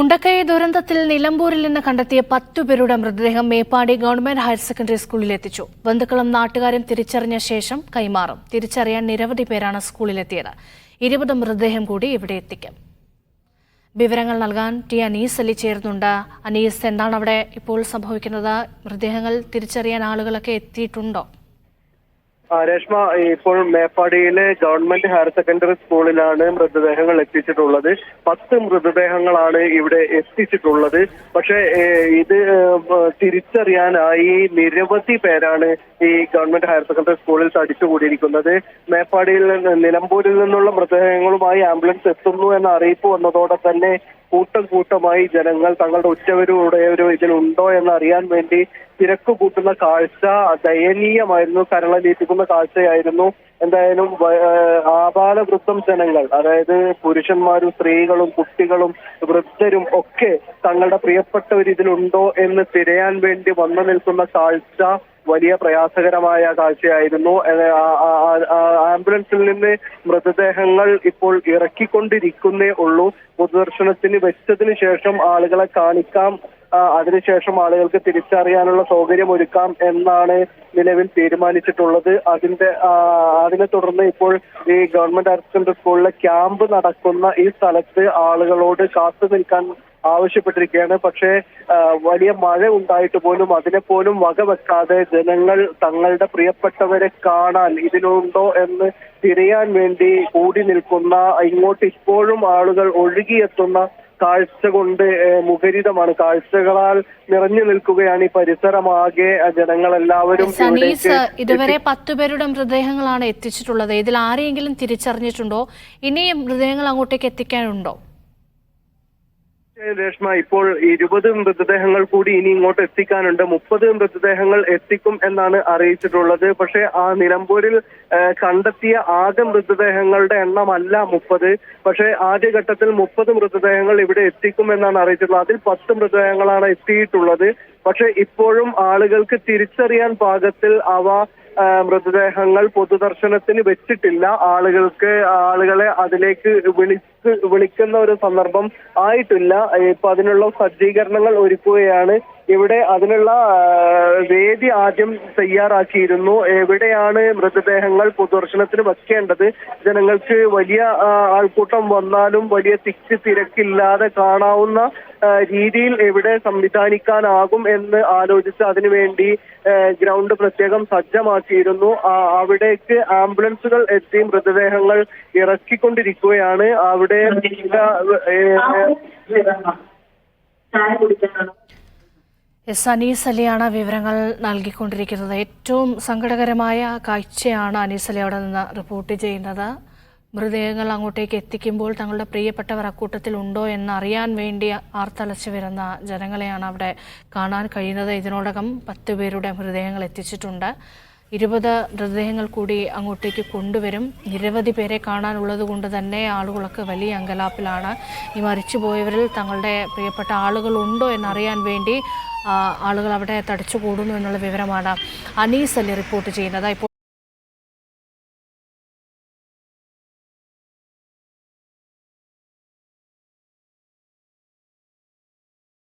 മുണ്ടക്കൈ ദുരന്തത്തിൽ നിലമ്പൂരിൽ നിന്ന് കണ്ടെത്തിയ 10 പേരുടെ മൃതദേഹം മേപ്പാടി ഗവൺമെന്റ് ഹയർ സെക്കൻഡറി സ്കൂളിൽ എത്തിച്ചു. ബന്ധുക്കളും നാട്ടുകാരും തിരിച്ചറിഞ്ഞ ശേഷം കൈമാറും. തിരിച്ചറിയാൻ നിരവധി പേരാണ് സ്കൂളിലെത്തിയത്. 20 മൃതദേഹം കൂടി ഇവിടെ എത്തിക്കും. വിവരങ്ങൾ നൽകാൻ ടി അനീസ് അലി ചേർന്നുണ്ട്. അനീസ്, എന്താണ് അവിടെ ഇപ്പോൾ സംഭവിക്കുന്നത്? മൃതദേഹങ്ങൾ തിരിച്ചറിയാൻ ആളുകളൊക്കെ എത്തിയിട്ടുണ്ടോ? രേഷ്മ, ഇപ്പോൾ മേപ്പാടിയിലെ ഗവൺമെന്റ് ഹയർ സെക്കൻഡറി സ്കൂളിലാണ് മൃതദേഹങ്ങൾ എത്തിച്ചിട്ടുള്ളത്. 10 മൃതദേഹങ്ങളാണ് ഇവിടെ എത്തിച്ചിട്ടുള്ളത്. പക്ഷേ ഇത് തിരിച്ചറിയാനായി നിരവധി പേരാണ് ഈ ഗവൺമെന്റ് ഹയർ സെക്കൻഡറി സ്കൂളിൽ തടിച്ചുകൂടിയിരിക്കുന്നത്. മേപ്പാടിയിൽ നിലമ്പൂരിൽ നിന്നുള്ള മൃതദേഹങ്ങളുമായി ആംബുലൻസ് എത്തുന്നു എന്ന അറിയിപ്പ് വന്നതോടെ തന്നെ കൂട്ടമായി ജനങ്ങൾ തങ്ങളുടെ ഉറ്റവരുടെയോ ഇതിലുണ്ടോ എന്നറിയാൻ വേണ്ടി തിരക്ക് കൂട്ടുന്ന കാഴ്ച ദയനീയമായിരുന്നു. കരളലിയിപ്പിക്കുന്ന കാഴ്ചയായിരുന്നു. എന്തായാലും ആബാലവൃദ്ധം ജനങ്ങൾ, അതായത് പുരുഷന്മാരും സ്ത്രീകളും കുട്ടികളും വൃദ്ധരും ഒക്കെ തങ്ങളുടെ പ്രിയപ്പെട്ടവർ ഇതിലുണ്ടോ എന്ന് തിരയാൻ വേണ്ടി വന്നു നിൽക്കുന്ന കാഴ്ച വലിയ പ്രയാസകരമായ കാഴ്ചയായിരുന്നു. ആംബുലൻസിൽ നിന്ന് മൃതദേഹങ്ങൾ ഇപ്പോൾ ഇറക്കിക്കൊണ്ടിരിക്കുന്നേ ഉള്ളൂ. പൊതുദർശനത്തിന് വെച്ചതിന് ശേഷം ആളുകളെ കാണിക്കാം, അതിനുശേഷം ആളുകൾക്ക് തിരിച്ചറിയാനുള്ള സൗകര്യം ഒരുക്കാം എന്നാണ് നിലവിൽ തീരുമാനിച്ചിട്ടുള്ളത്. അതിനെ തുടർന്ന് ഇപ്പോൾ ഈ ഗവൺമെന്റ് ഹയർ സെക്കൻഡറി സ്കൂളിലെ ക്യാമ്പ് നടക്കുന്ന ഈ സ്ഥലത്ത് ആളുകളോട് കാത്തു നിൽക്കാൻ ആവശ്യപ്പെട്ടിരിക്കുകയാണ്. പക്ഷേ വലിയ മഴ ഉണ്ടായിട്ട് പോലും അതിനെ പോലും വകവെക്കാതെ ജനങ്ങൾ തങ്ങളുടെ പ്രിയപ്പെട്ടവരെ കാണാൻ ഇതിലുണ്ടോ എന്ന് തിരയാൻ വേണ്ടി കൂടി നിൽക്കുന്ന, ഇങ്ങോട്ട് ഇപ്പോഴും ആളുകൾ ഒഴുകിയെത്തുന്ന കാഴ്ച കൊണ്ട് മുഖരിതമാണ്. കാഴ്ചകളാൽ നിറഞ്ഞു നിൽക്കുകയാണ് ഈ പരിസരമാകെ. ജനങ്ങളെല്ലാവരും ഇതുവരെ 10 പേരുടെ മൃതദേഹങ്ങളാണ് എത്തിച്ചിട്ടുള്ളത്. ഇതിൽ ആരെയെങ്കിലും തിരിച്ചറിഞ്ഞിട്ടുണ്ടോ? ഇനിയും മൃതദേഹങ്ങൾ അങ്ങോട്ടേക്ക് എത്തിക്കാനുണ്ടോ? രേഷ്മ, ഇപ്പോൾ 20 മൃതദേഹങ്ങൾ കൂടി ഇനി ഇങ്ങോട്ട് എത്തിക്കാനുണ്ട്. 30 മൃതദേഹങ്ങൾ എത്തിക്കും എന്നാണ് അറിയിച്ചിട്ടുള്ളത്. പക്ഷേ ആ നിലമ്പൂരിൽ കണ്ടെത്തിയ ആകെ മൃതദേഹങ്ങളുടെ എണ്ണമല്ല 30. പക്ഷേ ആദ്യഘട്ടത്തിൽ 30 മൃതദേഹങ്ങൾ ഇവിടെ എത്തിക്കും എന്നാണ് അറിയിച്ചിട്ടുള്ളത്. അതിൽ 10 മൃതദേഹങ്ങളാണ് എത്തിയിട്ടുള്ളത്. പക്ഷെ ഇപ്പോഴും ആളുകൾക്ക് തിരിച്ചറിയാൻ പാകത്തിൽ മൃതദേഹങ്ങൾ പൊതുദർശനത്തിന് വെച്ചിട്ടില്ല. ആളുകളെ അതിലേക്ക് വിളിക്കുന്ന ഒരു സന്ദർഭം ആയിട്ടില്ല. ഇപ്പൊ അതിനുള്ള സജ്ജീകരണങ്ങൾ ഒരുക്കുകയാണ്. ഇവിടെ അതിനുള്ള വേദി ആദ്യം തയ്യാറാക്കിയിരുന്നു. എവിടെയാണ് മൃതദേഹങ്ങൾ പൊതുദർശനത്തിന് വെക്കേണ്ടത്, ജനങ്ങൾക്ക് വലിയ ആൾക്കൂട്ടം വന്നാലും വലിയ തിരക്കില്ലാതെ കാണാവുന്ന രീതിയിൽ എവിടെ സംവിധാനിക്കാനാകും എന്ന് ആലോചിച്ച് അതിനുവേണ്ടി ഗ്രൗണ്ട് പ്രത്യേകം സജ്ജമാക്കിയിരുന്നു. അവിടേക്ക് ആംബുലൻസുകൾ എത്തി മൃതദേഹങ്ങൾ ഇറക്കിക്കൊണ്ടിരിക്കുകയാണ്. അവിടെ അനീസ് അലിയാണ് വിവരങ്ങൾ നൽകിക്കൊണ്ടിരിക്കുന്നത്. ഏറ്റവും സങ്കടകരമായ കാഴ്ചയാണ് അനീസ് അലി അവിടെ നിന്ന് റിപ്പോർട്ട് ചെയ്യുന്നത്. മൃതദേഹങ്ങൾ അങ്ങോട്ടേക്ക് എത്തിക്കുമ്പോൾ തങ്ങളുടെ പ്രിയപ്പെട്ടവർ അക്കൂട്ടത്തിൽ ഉണ്ടോ എന്നറിയാൻ വേണ്ടി ആർത്തലച്ച് വരുന്ന ജനങ്ങളെയാണ് അവിടെ കാണാൻ കഴിയുന്നത്. ഇതിനോടകം 10 പേരുടെ മൃതദേഹങ്ങൾ എത്തിച്ചിട്ടുണ്ട്. 20 മൃതദേഹങ്ങൾ കൂടി അങ്ങോട്ടേക്ക് കൊണ്ടുവരും. നിരവധി പേരെ കാണാനുള്ളത് കൊണ്ട് തന്നെ ആളുകളൊക്കെ വലിയ അങ്കലാപ്പിലാണ്. ഈ മരിച്ചുപോയവരിൽ തങ്ങളുടെ പ്രിയപ്പെട്ട ആളുകളുണ്ടോ എന്നറിയാൻ വേണ്ടി ആളുകൾ അവിടെ തടിച്ചുകൂടുന്നു എന്നുള്ള വിവരമാണ് അനീസ് അലി റിപ്പോർട്ട് ചെയ്യുന്നത്. ഇപ്പോൾ